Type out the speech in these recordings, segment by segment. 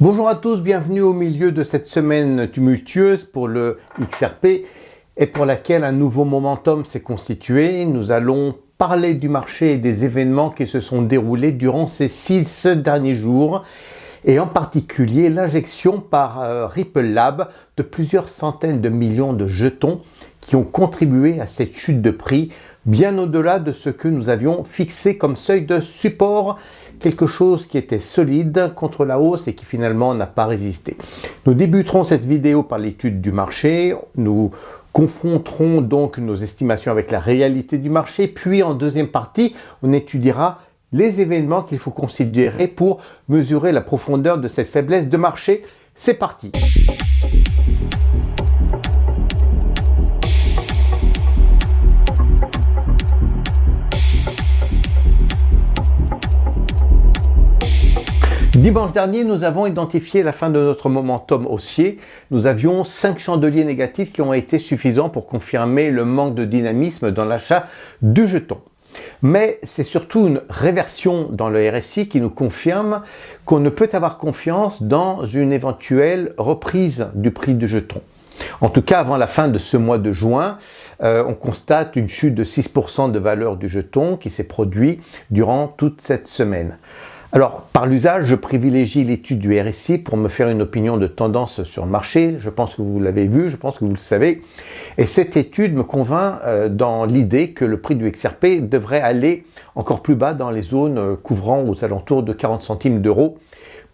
Bonjour à tous, bienvenue au milieu de cette semaine tumultueuse pour le XRP et pour laquelle un nouveau momentum s'est constitué. Nous allons parler du marché et des événements qui se sont déroulés durant ces 6 derniers jours et en particulier l'injection par Ripple Lab de plusieurs centaines de millions de jetons qui ont contribué à cette chute de prix bien au-delà de ce que nous avions fixé comme seuil de support, quelque chose qui était solide contre la hausse et qui finalement n'a pas résisté. Nous débuterons cette vidéo par l'étude du marché, nous confronterons donc nos estimations avec la réalité du marché, puis en deuxième partie, on étudiera les événements qu'il faut considérer pour mesurer la profondeur de cette faiblesse de marché. C'est parti! Dimanche dernier, nous avons identifié la fin de notre momentum haussier. Nous avions 5 chandeliers négatifs qui ont été suffisants pour confirmer le manque de dynamisme dans l'achat du jeton. Mais c'est surtout une réversion dans le RSI qui nous confirme qu'on ne peut avoir confiance dans une éventuelle reprise du prix du jeton. En tout cas, avant la fin de ce mois de juin, on constate une chute de 6% de valeur du jeton qui s'est produite durant toute cette semaine. Alors, par l'usage, je privilégie l'étude du RSI pour me faire une opinion de tendance sur le marché. Je pense que vous l'avez vu, je pense que vous le savez. Et cette étude me convainc dans l'idée que le prix du XRP devrait aller encore plus bas dans les zones couvrant aux alentours de 40 centimes d'euros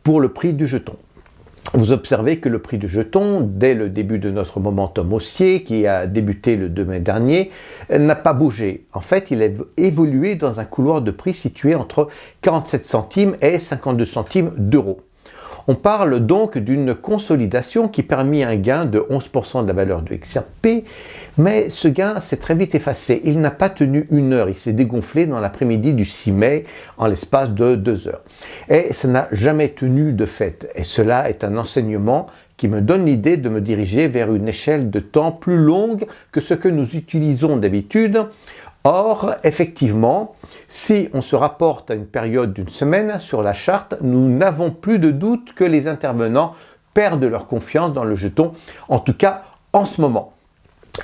pour le prix du jeton. Vous observez que le prix du jeton, dès le début de notre momentum haussier, qui a débuté le 2 mai dernier, n'a pas bougé. En fait, il a évolué dans un couloir de prix situé entre 47 centimes et 52 centimes d'euros. On parle donc d'une consolidation qui permet un gain de 11% de la valeur du XRP, mais ce gain s'est très vite effacé. Il n'a pas tenu une heure, il s'est dégonflé dans l'après-midi du 6 mai en l'espace de 2 heures. Et ça n'a jamais tenu de fait. Et cela est un enseignement qui me donne l'idée de me diriger vers une échelle de temps plus longue que ce que nous utilisons d'habitude. Or, effectivement, si on se rapporte à une période d'une semaine sur la charte, nous n'avons plus de doute que les intervenants perdent leur confiance dans le jeton, en tout cas en ce moment.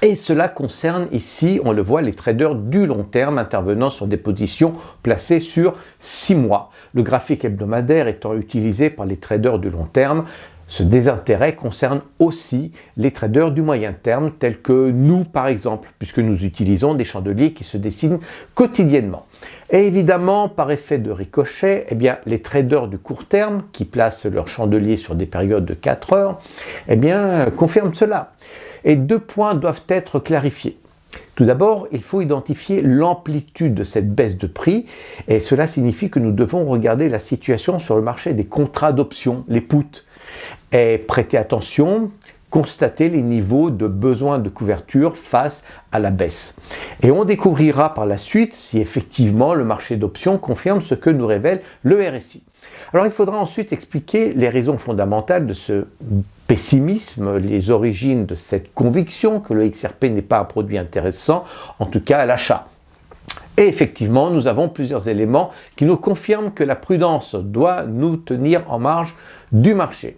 Et cela concerne ici, on le voit, les traders du long terme intervenant sur des positions placées sur 6 mois. Le graphique hebdomadaire étant utilisé par les traders du long terme, ce désintérêt concerne aussi les traders du moyen terme, tels que nous par exemple, puisque nous utilisons des chandeliers qui se dessinent quotidiennement. Et évidemment, par effet de ricochet, les traders du court terme, qui placent leurs chandeliers sur des périodes de 4 heures, confirment cela. Et 2 points doivent être clarifiés. Tout d'abord, il faut identifier l'amplitude de cette baisse de prix et cela signifie que nous devons regarder la situation sur le marché des contrats d'options, les puts, et prêter attention, constater les niveaux de besoin de couverture face à la baisse. Et on découvrira par la suite si effectivement le marché d'options confirme ce que nous révèle le RSI. Alors il faudra ensuite expliquer les raisons fondamentales de ce pessimisme, les origines de cette conviction que le XRP n'est pas un produit intéressant, en tout cas à l'achat. Et effectivement, nous avons plusieurs éléments qui nous confirment que la prudence doit nous tenir en marge du marché.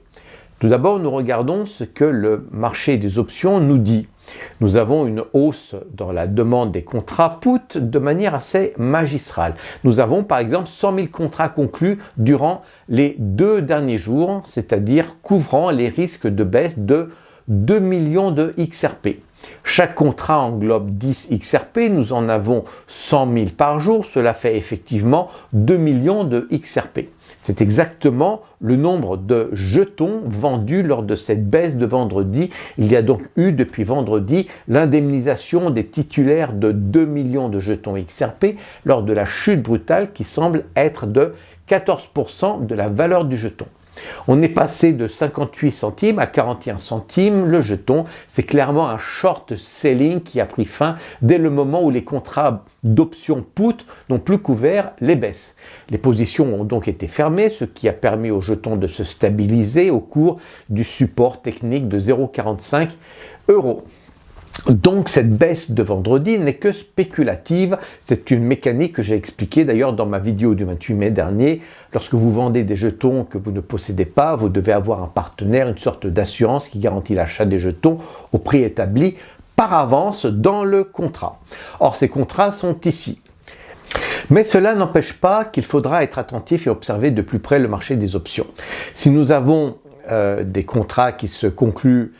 Tout d'abord, nous regardons ce que le marché des options nous dit. Nous avons une hausse dans la demande des contrats put de manière assez magistrale. Nous avons par exemple 100 000 contrats conclus durant les 2 derniers jours, c'est-à-dire couvrant les risques de baisse de 2 millions de XRP. Chaque contrat englobe 10 XRP, nous en avons 100 000 par jour, cela fait effectivement 2 millions de XRP. C'est exactement le nombre de jetons vendus lors de cette baisse de vendredi. Il y a donc eu depuis vendredi l'indemnisation des titulaires de 2 millions de jetons XRP lors de la chute brutale qui semble être de 14% de la valeur du jeton. On est passé de 58 centimes à 41 centimes le jeton. C'est clairement un short selling qui a pris fin dès le moment où les contrats d'options put n'ont plus couvert les baisses. Les positions ont donc été fermées, ce qui a permis au jeton de se stabiliser au cours du support technique de 0,45 €. Donc cette baisse de vendredi n'est que spéculative, c'est une mécanique que j'ai expliquée d'ailleurs dans ma vidéo du 28 mai dernier. Lorsque vous vendez des jetons que vous ne possédez pas, vous devez avoir un partenaire, une sorte d'assurance qui garantit l'achat des jetons au prix établi par avance dans le contrat. Or ces contrats sont ici. Mais cela n'empêche pas qu'il faudra être attentif et observer de plus près le marché des options. Si nous avons des contrats qui se concluent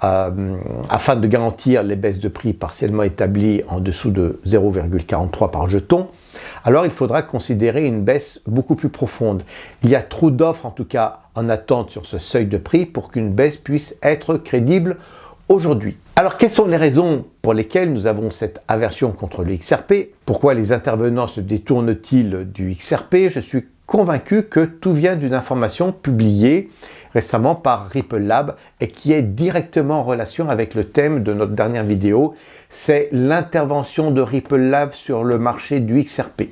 afin de garantir les baisses de prix partiellement établies en dessous de 0,43 par jeton, alors il faudra considérer une baisse beaucoup plus profonde. Il y a trop d'offres, en tout cas en attente sur ce seuil de prix, pour qu'une baisse puisse être crédible aujourd'hui. Alors quelles sont les raisons pour lesquelles nous avons cette aversion contre le XRP? Pourquoi les intervenants se détournent-ils du XRP? Je suis convaincu que tout vient d'une information publiée récemment par Ripple Lab et qui est directement en relation avec le thème de notre dernière vidéo. C'est l'intervention de Ripple Lab sur le marché du XRP.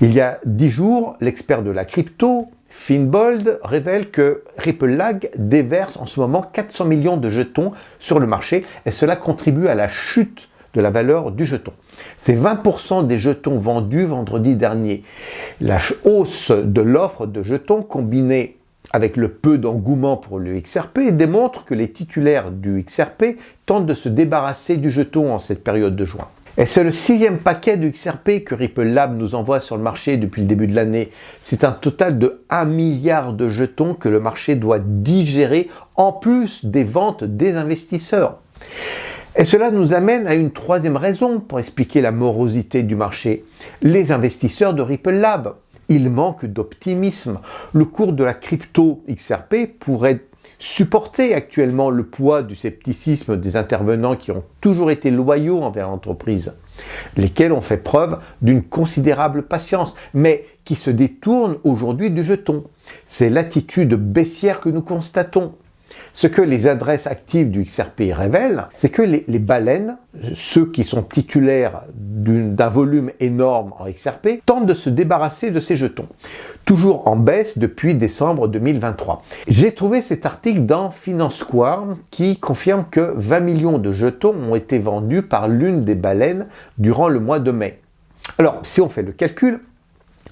Il y a 10 jours, l'expert de la crypto, Finbold, révèle que Ripple Lab déverse en ce moment 400 millions de jetons sur le marché et cela contribue à la chute de la valeur du jeton. C'est 20% des jetons vendus vendredi dernier. La hausse de l'offre de jetons combinée avec le peu d'engouement pour le XRP démontre que les titulaires du XRP tentent de se débarrasser du jeton en cette période de juin. Et c'est le 6e paquet du XRP que Ripple Lab nous envoie sur le marché depuis le début de l'année. C'est un total de 1 milliard de jetons que le marché doit digérer en plus des ventes des investisseurs. Et cela nous amène à une 3e raison pour expliquer la morosité du marché. Les investisseurs de Ripple Lab. Il manque d'optimisme. Le cours de la crypto XRP pourrait supporter actuellement le poids du scepticisme des intervenants qui ont toujours été loyaux envers l'entreprise, lesquels ont fait preuve d'une considérable patience, mais qui se détournent aujourd'hui du jeton. C'est l'attitude baissière que nous constatons. Ce que les adresses actives du XRP révèlent, c'est que les baleines, ceux qui sont titulaires d'un volume énorme en XRP, tentent de se débarrasser de ces jetons, toujours en baisse depuis décembre 2023. J'ai trouvé cet article dans Finance Square qui confirme que 20 millions de jetons ont été vendus par l'une des baleines durant le mois de mai. Alors, si on fait le calcul,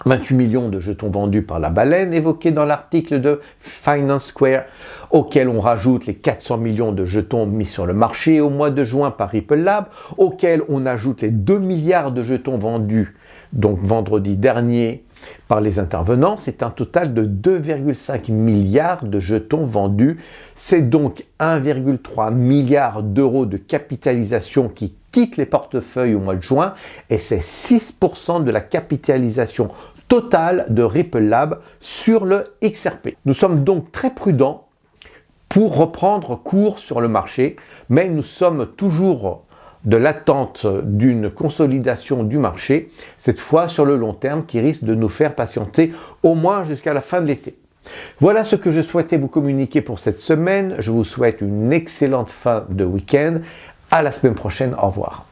28 millions de jetons vendus par la baleine évoqués dans l'article de Finance Square, auquel on rajoute les 400 millions de jetons mis sur le marché au mois de juin par Ripple Lab, auquel on ajoute les 2 milliards de jetons vendus, donc vendredi dernier, par les intervenants, c'est un total de 2,5 milliards de jetons vendus. C'est donc 1,3 milliard d'euros de capitalisation qui quitte les portefeuilles au mois de juin et c'est 6% de la capitalisation totale de Ripple Lab sur le XRP. Nous sommes donc très prudents pour reprendre cours sur le marché, mais nous sommes toujours de l'attente d'une consolidation du marché, cette fois sur le long terme qui risque de nous faire patienter au moins jusqu'à la fin de l'été. Voilà ce que je souhaitais vous communiquer pour cette semaine. Je vous souhaite une excellente fin de week-end. À la semaine prochaine. Au revoir.